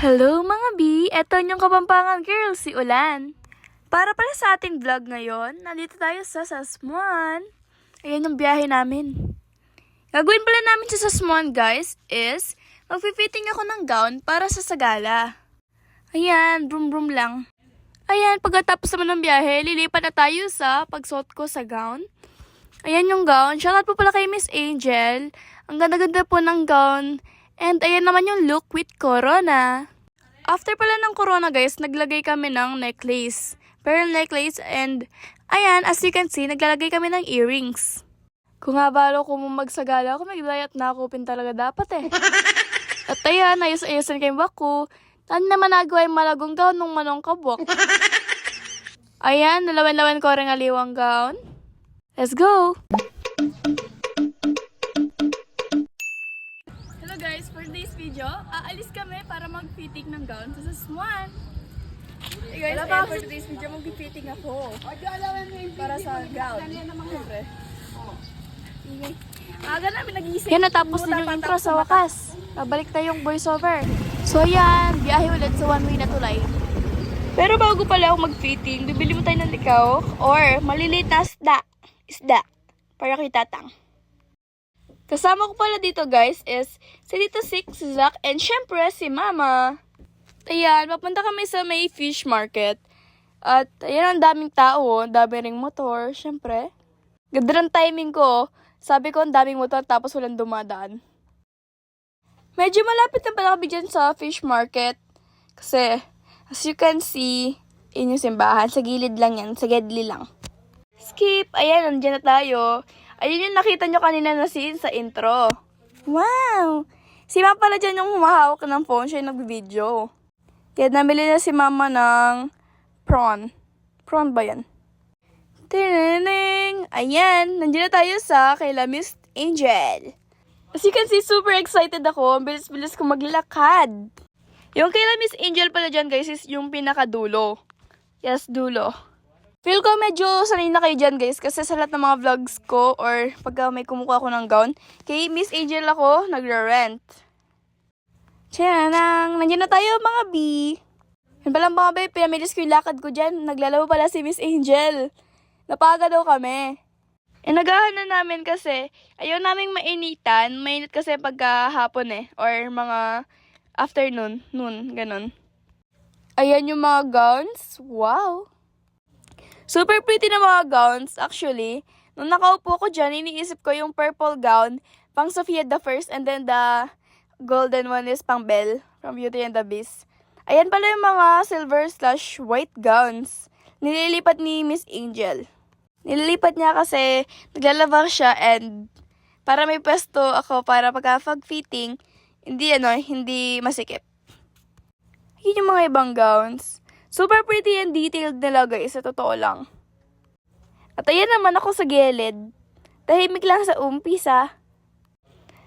Hello mga B! Eto yung Kapampangan Girl, si Ulan. Para pala sa ating vlog ngayon, nandito tayo sa Sasmuan. Ayan yung biyahe namin. Gagawin pala namin sa Sasmuan guys is magpipitting ako ng gown para sa Sagala. Ayan, brum lang. Ayan, pagkatapos naman ng biyahe, lilipat na tayo sa pagsuot ko sa gown. Ayan yung gown. Shoutout po pala kay Miss Angel. Ang ganda-ganda po ng gown. And ayan naman yung look with corona. After pala ng corona guys, naglagay kami ng necklace. Pearl necklace and ayan, as you can see, naglalagay kami ng earrings. Kung nga balo ko magsagala ako, maglayat na ako pin talaga dapat eh. At ayan, ayos-ayosan kay Baku. Tan naman nagawa yung malagong gown nung manong kabok. Ayan, nalawan-lawan ko rin aliwang gown. Let's go! Hello guys, for today's video, aalis kami para mag-fitting ng gown sa Sasmuan. Hey guys, for today's video, mag-fitting ako. Para sa gown. Siyempre. Aga namin nag-iisip. Yan, natapos din yung intro sa wakas. Babalik tayong voiceover. So yan, biyahe ulit sa one way na tulay. Pero bago pala ako mag-fitting, bibili mo tayo ng likaw or maliliit na isda para kay Tatang. Kasama ko pala dito guys is si Tito Six, si Zach, and syempre si Mama. Ayan, papunta kami sa may fish market. At ayan, ang daming tao, dami ring motor, syempre. Ganda ng timing ko. Sabi ko ang daming motor tapos walang dumadaan. Medyo malapit na pala kami dyan sa fish market. Kasi, as you can see, yun yung simbahan. Sa gilid lang yan, sa gedli lang. Skip! Ayan, nandiyan na tayo. Ayun yung nakita nyo kanina na scene sa intro. Wow! Si Mama pala dyan yung humahawak ng phone. Siya yung nag-video. Kaya namili na si Mama ng prawn. Prawn ba yan? Tinaning! Ayan, nandiyan na tayo sa kay Miss Angel. As you can see, super excited ako. Bilis-bilis ko maglakad. Yung kay Miss Angel pala dyan guys is yung pinakadulo. Yes, dulo. Feel ko medyo sanay na kayo dyan guys kasi sa lahat ng mga vlogs ko or pagka may kumukuha ako ng gown, kay Miss Angel ako nagra-rent. Tiyanang, nandiyan na tayo mga B. Yan pala mga B, pinamilis ko yung lakad ko dyan. Naglalaro pala si Miss Angel. Napaga daw kami. Nagahan na namin kasi ayaw naming mainitan. Mainit kasi pagkahapon eh or mga afternoon, noon, ganun. Ayan yung mga gowns. Wow! Super pretty na mga gowns, actually. Nung nakaupo ko dyan, iniisip ko yung purple gown, pang Sofia the First, and then the golden one is pang Belle, from Beauty and the Beast. Ayan pala yung mga silver/white gowns. Nililipat ni Miss Angel. Nililipat niya kasi naglalaba siya and para may pwesto ako para pagka-fitting, hindi masikip. Yun yung mga ibang gowns. Super pretty and detailed nila guys, sa totoo lang. At ayan naman ako sa gilid. Tahimik lang sa umpisa.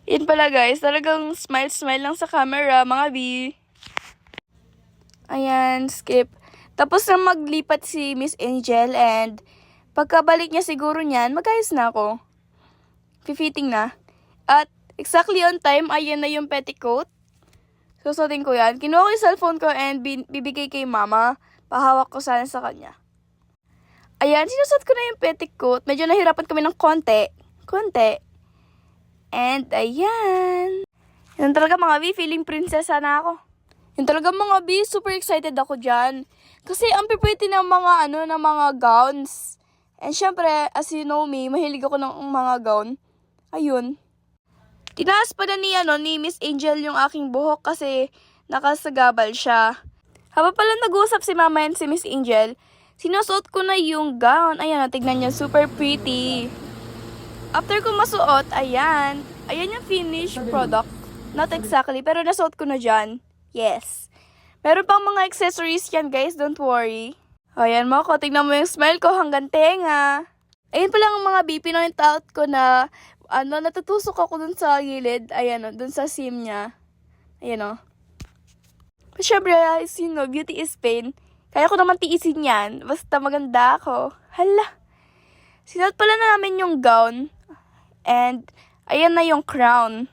Yan pala guys, talagang smile lang sa camera, mga B. Ayan, skip. Tapos na maglipat si Miss Angel and pagkabalik niya siguro niyan, magayos na ako. Fitting na. At exactly on time, ayan na yung petticoat. Susutin ko yan. Kinuha ko yung cellphone ko and bibigay kay Mama. Pahawak ko sana sa kanya. Ayan, sinusot ko na yung petticoat. Medyo nahirapan kami ng konti. And ayan. Yan talaga mga B, feeling prinsesa na ako. Yan talaga mga B, super excited ako dyan. Kasi ang pipwede ng mga gowns. And syempre, as you know me, mahilig ako ng mga gown. Ayun. Tinaas pa na ni Miss Angel yung aking buhok kasi nakasagabal siya. Habang pala nag-uusap si Mama and si Miss Angel, sinusuot ko na yung gown. Ayan, tignan niyo, super pretty. After ko masuot, ayan yung finished product. Not exactly, pero nasuot ko na dyan. Yes. Meron pang mga accessories yan guys, don't worry. Ayan mo ko, tignan mo yung smile ko hanggang tenga. Ayun pa lang ang mga B, pinoint out ko na natutusok ako dun sa gilid. Ayan dun sa seam niya. Ayan But syempre, as you know, beauty is pain. Kaya ko naman tiisin yan. Basta maganda ako. Hala. Sinuot pala na namin yung gown. And, ayan na yung crown.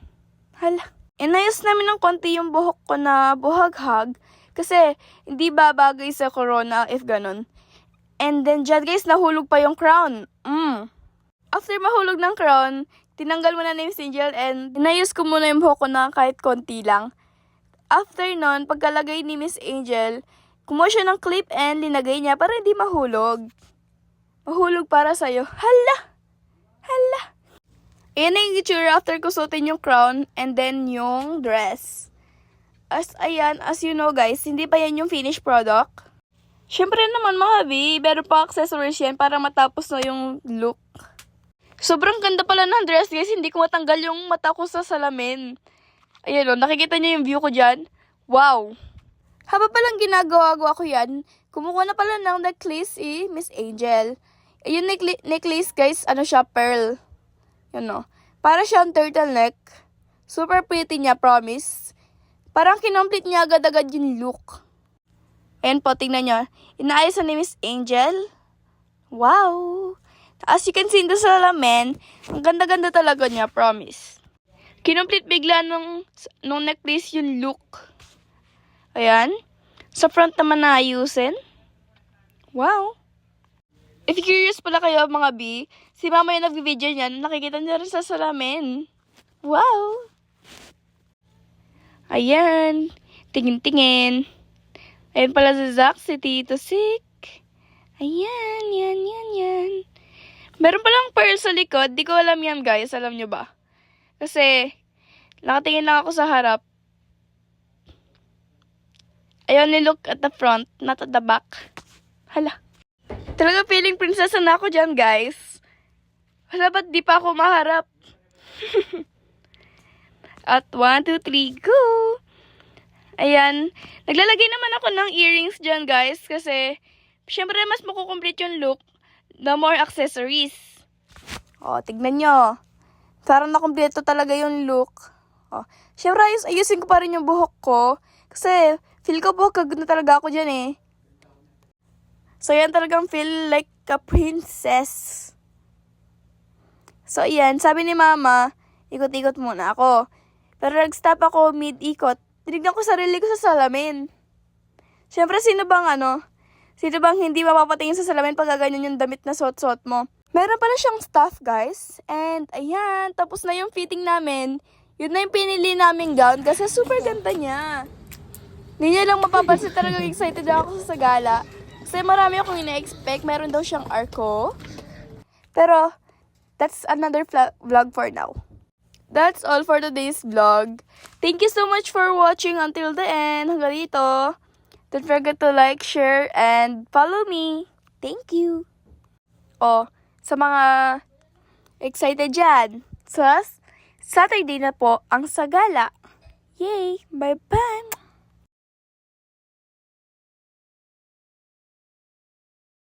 Hala. Inayos namin ng konti yung buhok ko na buhaghag kasi hindi ba bagay sa corona if ganun. And then dyan guys, nahulog pa yung crown. After mahulog ng crown, tinanggal mo na Miss Angel and inayos ko muna yung buhok ko na kahit konti lang. After nun, pagkalagay ni Miss Angel, kumuha siya ng clip and linagay niya para hindi mahulog. Mahulog para sa'yo. Hala! Hala! Ayan na yung itsura after ko suotin yung crown and then yung dress. As you know guys, hindi pa yan yung finished product. Syempre naman mga B, meron pa accessories yan para matapos na yung look. Sobrang ganda pala ng dress guys, hindi ko matanggal yung mata ko sa salamin. Ayan o, nakikita niyo yung view ko dyan? Wow! Haba palang ginagawa ko yan, kumukuha na pala ng necklace Miss Angel. Ayun necklace guys, ano siya, pearl. Yun o. Para siyang turtleneck. Super pretty niya, promise. Parang kinomplete niya agad-agad yung look. Ayan po, tingnan niyo. Inaayos na ni Miss Angel. Wow! As you can see in the salamin, ang ganda-ganda talaga niya, promise. Kinomplete bigla nung necklace yung look. Ayan. Sa front naman naayusin. Wow! If curious pala kayo mga B, si Mama yung nag-video niyan, nakikita niya rin sa salamin. Wow! Ayan. Tingin-tingin. Ayan pala si Zach, si Tito Sik. Ayan, yan. Meron palang pearl sa likod. Di ko alam yan guys, alam nyo ba? Kasi, nakatingin lang ako sa harap. I only look at the front, not at the back. Hala. Talaga feeling prinsesa na ako dyan, guys. Hala, ba't di pa ako maharap? At 1, 2, 3, go! Ayan. Naglalagay naman ako ng earrings dyan, guys. Kasi, syempre, mas makukomplete yung look. The more accessories. O, tignan nyo. Parang nakompleto talaga yung look. O, syempre, ayusin ko pa rin yung buhok ko. Kasi, feel ko buhok na talaga ako dyan eh. So, yan talagang feel like a princess. So, yan. Sabi ni Mama, ikot-ikot muna ako. Pero nag-stop ako mid-ikot. Tinignan ko sarili ko sa salamin. Siyempre, sino bang hindi mapapatingin sa salamin pag gaganyan yung damit na suot-suot mo? Meron pala siyang stuff, guys. And, ayan. Tapos na yung fitting namin. Yun na yung pinili naming gown kasi super ganda niya. Hindi niya lang mapapansin, talagang excited ako sa gala. Kasi marami akong ina-expect. Meron daw siyang arko. Pero, that's another vlog for now. That's all for today's vlog. Thank you so much for watching until the end. Hanggang dito. Don't forget to like, share, and follow me. Thank you. Oh, sa mga excited dyan. Saturday na po ang sagala. Yay! Bye-bye!